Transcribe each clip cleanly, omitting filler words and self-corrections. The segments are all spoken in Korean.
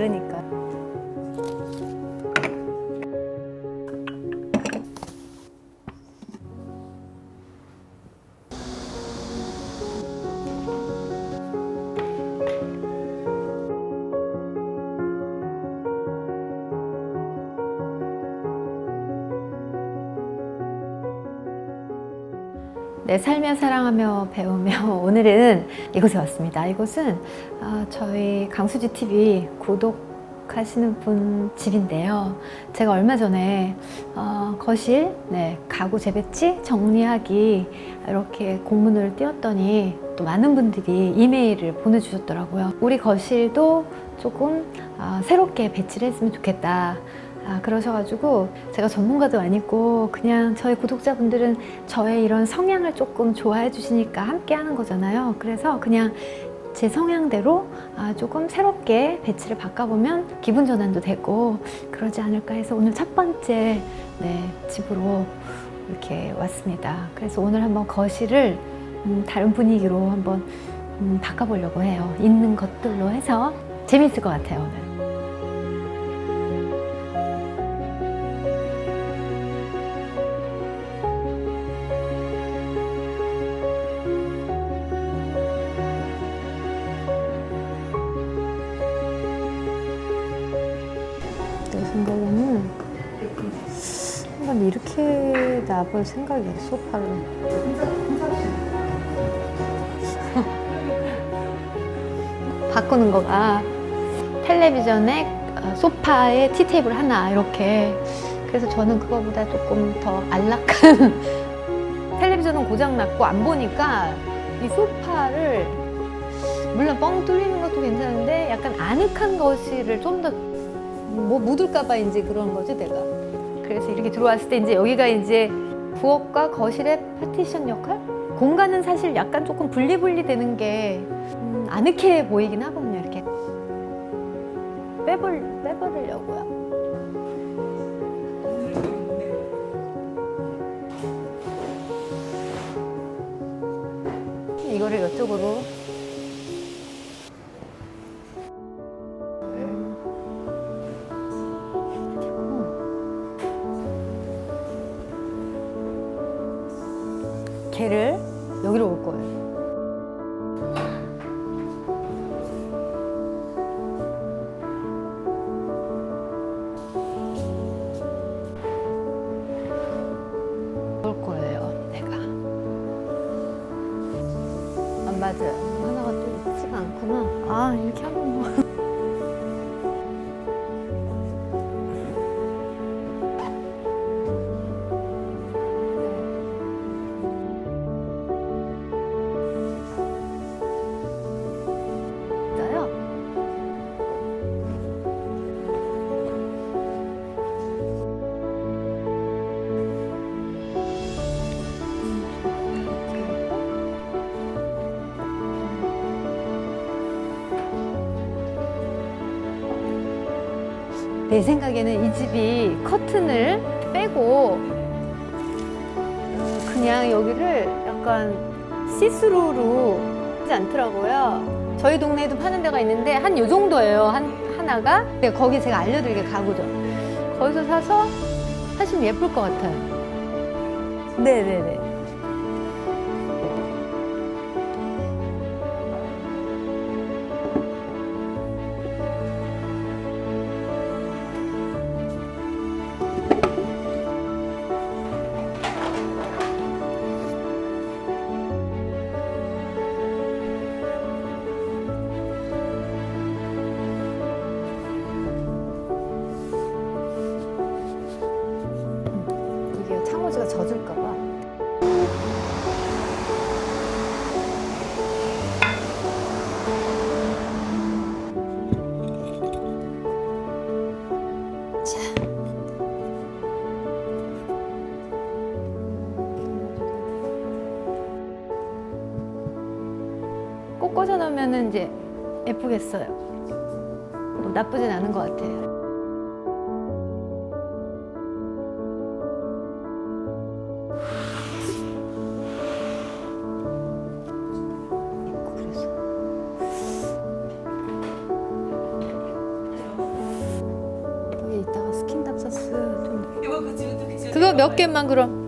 다르니까. 네, 살며 사랑하며 배우며 오늘은 이곳에 왔습니다. 이곳은 저희 강수지 TV 구독하시는 분 집인데요. 제가 얼마 전에 거실, 가구 재배치 정리하기 이렇게 공문을 띄웠더니 또 많은 분들이 이메일을 보내주셨더라고요. 우리 거실도 조금 새롭게 배치를 했으면 좋겠다. 그러셔가지고 제가 전문가도 아니고 그냥 저희 구독자분들은 저의 이런 성향을 조금 좋아해 주시니까 함께 하는 거잖아요. 그래서 그냥 제 성향대로 조금 새롭게 배치를 바꿔보면 기분 전환도 되고 그러지 않을까 해서 오늘 첫 번째 집으로 이렇게 왔습니다. 그래서 오늘 한번 거실을 다른 분위기로 한번 바꿔보려고 해요. 있는 것들로 해서 재밌을 것 같아요, 오늘. 내 생각에는 한번 이렇게 놔볼 생각이에요, 소파를. 바꾸는 거가 텔레비전에 소파에 티테이블 하나 이렇게. 그래서 저는 그거보다 조금 더 안락한 텔레비전은 고장났고 안 보니까 이 소파를 물론 뻥 뚫리는 것도 괜찮은데 약간 아늑한 거실을 좀 더 뭐 묻을까봐 이제 그런 거지 내가. 그래서 이렇게 들어왔을 때 이제 여기가 이제 부엌과 거실의 파티션 역할? 공간은 사실 약간 조금 분리분리 되는 게 아늑해 보이긴 하거든요. 이렇게 빼버리려고요. 이거를 이쪽으로. 걔를 여기로 올 거예요. 올 거예요, 내가. 안 맞아요. 하나가 또 있지가 않구나. 이렇게 하면 뭐. 내 생각에는 이 집이 커튼을 빼고 그냥 여기를 약간 시스루로 하지 않더라고요. 저희 동네에도 파는 데가 있는데 한 요 정도예요. 하나가. 거기 제가 알려드릴게 가구죠. 거기서 사서 하시면 예쁠 것 같아요. 네네네. 창호지가 젖을까 봐. 자. 꼭 꽂아 놓으면 이제 예쁘겠어요. 나쁘진 않은 것 같아요. 그거 몇 개만 그럼.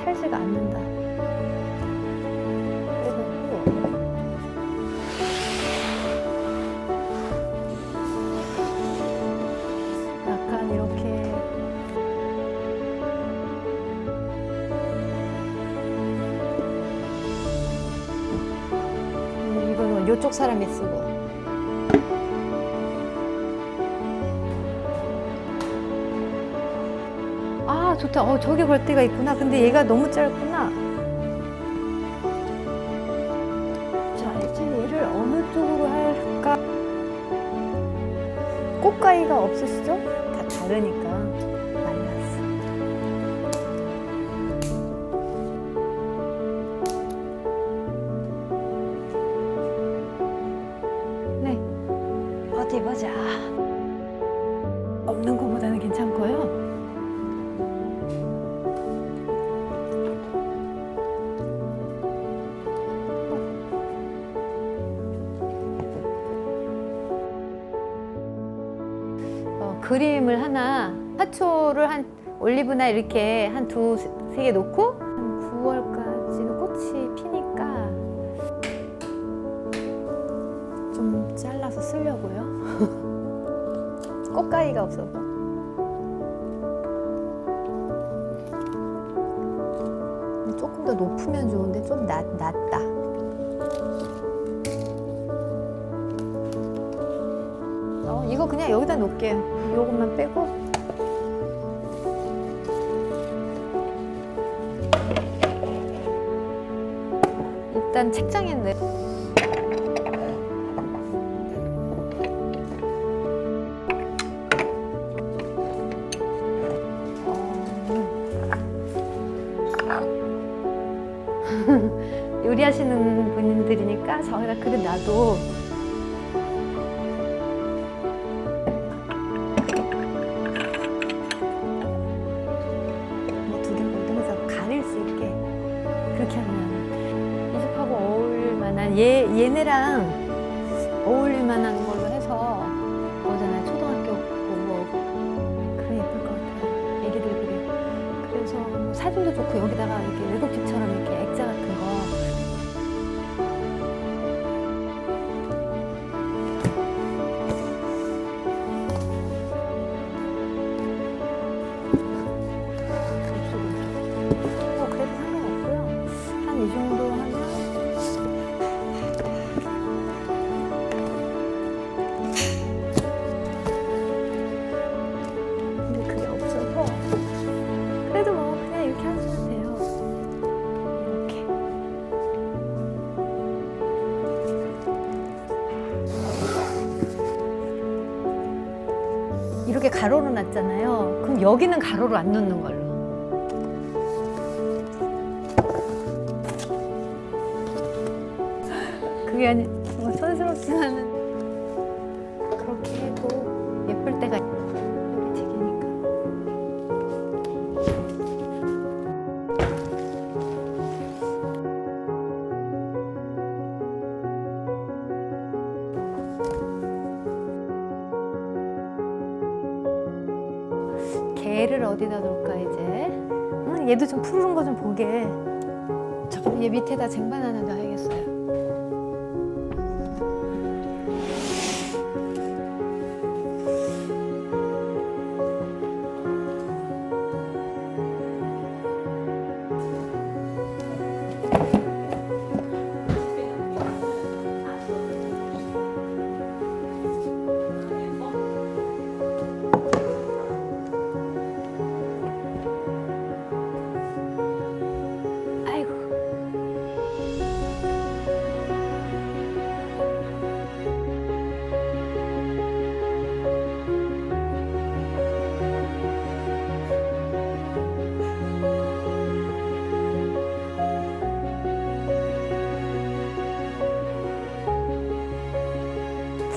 살지가 않는다. 그리고 약간 이렇게 이거는 이쪽 사람이 쓰고. 아 좋다. 저기 걸 데가 있구나. 근데 얘가 너무 짧구나. 자 이제 얘를 어느 쪽으로 할까? 꽃가위가 없으시죠? 다 다르니까 말랐어. 네, 어디 보자. 없는 것보다는 괜찮고요. 그림을 하나, 화초를 한 올리브나 이렇게 한 두세 개 놓고 한 9월까지는 꽃이 피니까 좀 잘라서 쓰려고요. 꽃가위가 없어서. 조금 더 높으면 좋은데 좀 낮다. 이거 그냥 여기다 놓을게요. 요것만 빼고. 일단 책장에 넣. 요리하시는 분들이니까 저희가 그릇 놔도 그렇게 하면 이 집하고 어울릴 만한 얘네랑 어울릴 만한 걸로 해서 거잖아요. 초등학교 뭐 그래 예쁠 것 같아요. 애기들 그래. 그래서 뭐 사진도 좋고 여기다가 이렇게 외국집처럼 이렇게 액자 같은 거. 이 정도 하면 근데 그게 없어서 그래도 뭐 그냥 이렇게 하시면 돼요. 이렇게 가로로 놨잖아요. 그럼 여기는 가로로 안 놓는 걸로. 그게 아니 뭐 촌스럽지만은 그렇게 해도 예쁠 때가 이렇게 튀기니까. 개를 어디다 놓을까 이제. 얘도 좀 푸르른 거 좀 보게. 잠깐만 얘 밑에다 쟁반 하나 놔야겠어요.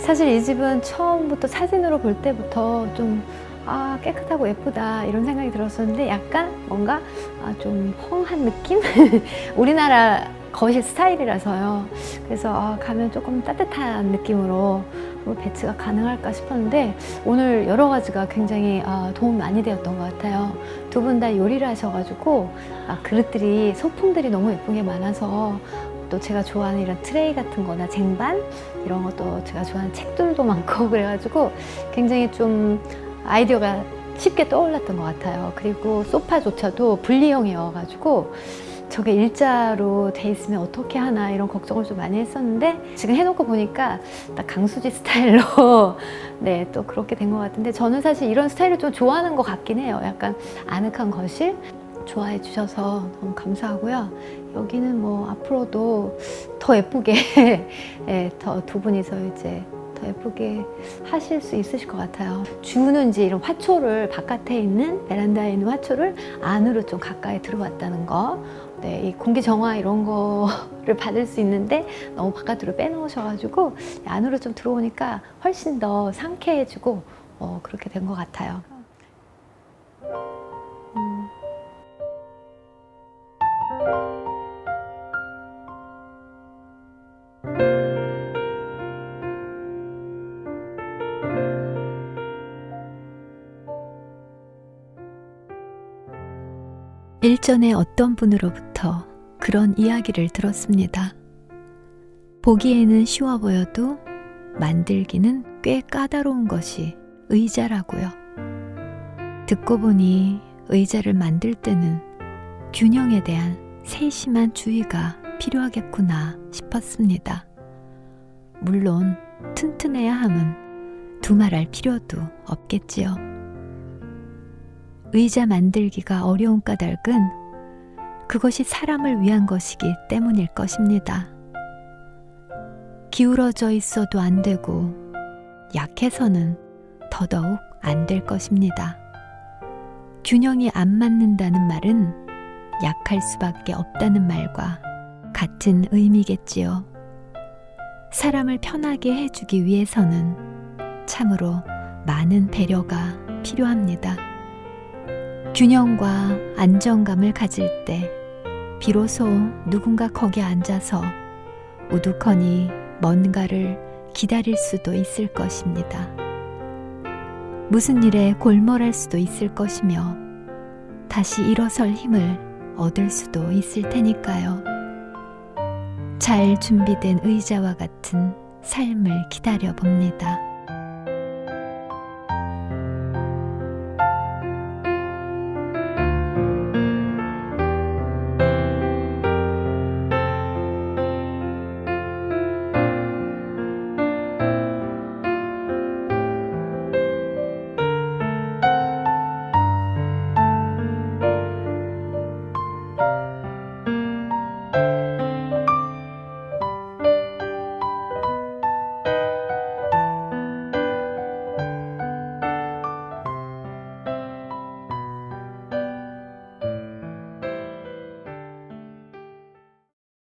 사실 이 집은 처음부터 사진으로 볼 때부터 좀 깨끗하고 예쁘다 이런 생각이 들었었는데 약간 뭔가 좀 펑한 느낌? 우리나라 거실 스타일이라서요. 그래서 가면 조금 따뜻한 느낌으로 배치가 가능할까 싶었는데 오늘 여러 가지가 굉장히 도움 많이 되었던 것 같아요. 두 분 다 요리를 하셔가지고 그릇들이 소품들이 너무 예쁜 게 많아서 또 제가 좋아하는 이런 트레이 같은 거나 쟁반 이런 것도 제가 좋아하는 책들도 많고 그래가지고 굉장히 좀 아이디어가 쉽게 떠올랐던 것 같아요. 그리고 소파조차도 분리형이어가지고 저게 일자로 돼 있으면 어떻게 하나 이런 걱정을 좀 많이 했었는데 지금 해놓고 보니까 딱 강수지 스타일로 네, 또 그렇게 된 것 같은데 저는 사실 이런 스타일을 좀 좋아하는 것 같긴 해요. 약간 아늑한 거실 좋아해 주셔서 너무 감사하고요. 여기는 뭐 앞으로도 더 예쁘게 네, 더 두 분이서 이제 더 예쁘게 하실 수 있으실 것 같아요. 주는 이제 이런 화초를 바깥에 있는 베란다에 있는 화초를 안으로 좀 가까이 들어왔다는 거. 네, 이 공기 정화 이런 거를 받을 수 있는데 너무 바깥으로 빼놓으셔가지고 안으로 좀 들어오니까 훨씬 더 상쾌해지고 그렇게 된 것 같아요. 일전에 어떤 분으로부터 그런 이야기를 들었습니다. 보기에는 쉬워 보여도 만들기는 꽤 까다로운 것이 의자라고요. 듣고 보니 의자를 만들 때는 균형에 대한 세심한 주의가 필요하겠구나 싶었습니다. 물론 튼튼해야 함은 두말할 필요도 없겠지요. 의자 만들기가 어려운 까닭은 그것이 사람을 위한 것이기 때문일 것입니다. 기울어져 있어도 안 되고 약해서는 더더욱 안 될 것입니다. 균형이 안 맞는다는 말은 약할 수밖에 없다는 말과 같은 의미겠지요. 사람을 편하게 해주기 위해서는 참으로 많은 배려가 필요합니다. 균형과 안정감을 가질 때 비로소 누군가 거기 앉아서 우두커니 뭔가를 기다릴 수도 있을 것입니다. 무슨 일에 골몰할 수도 있을 것이며 다시 일어설 힘을 얻을 수도 있을 테니까요. 잘 준비된 의자와 같은 삶을 기다려 봅니다.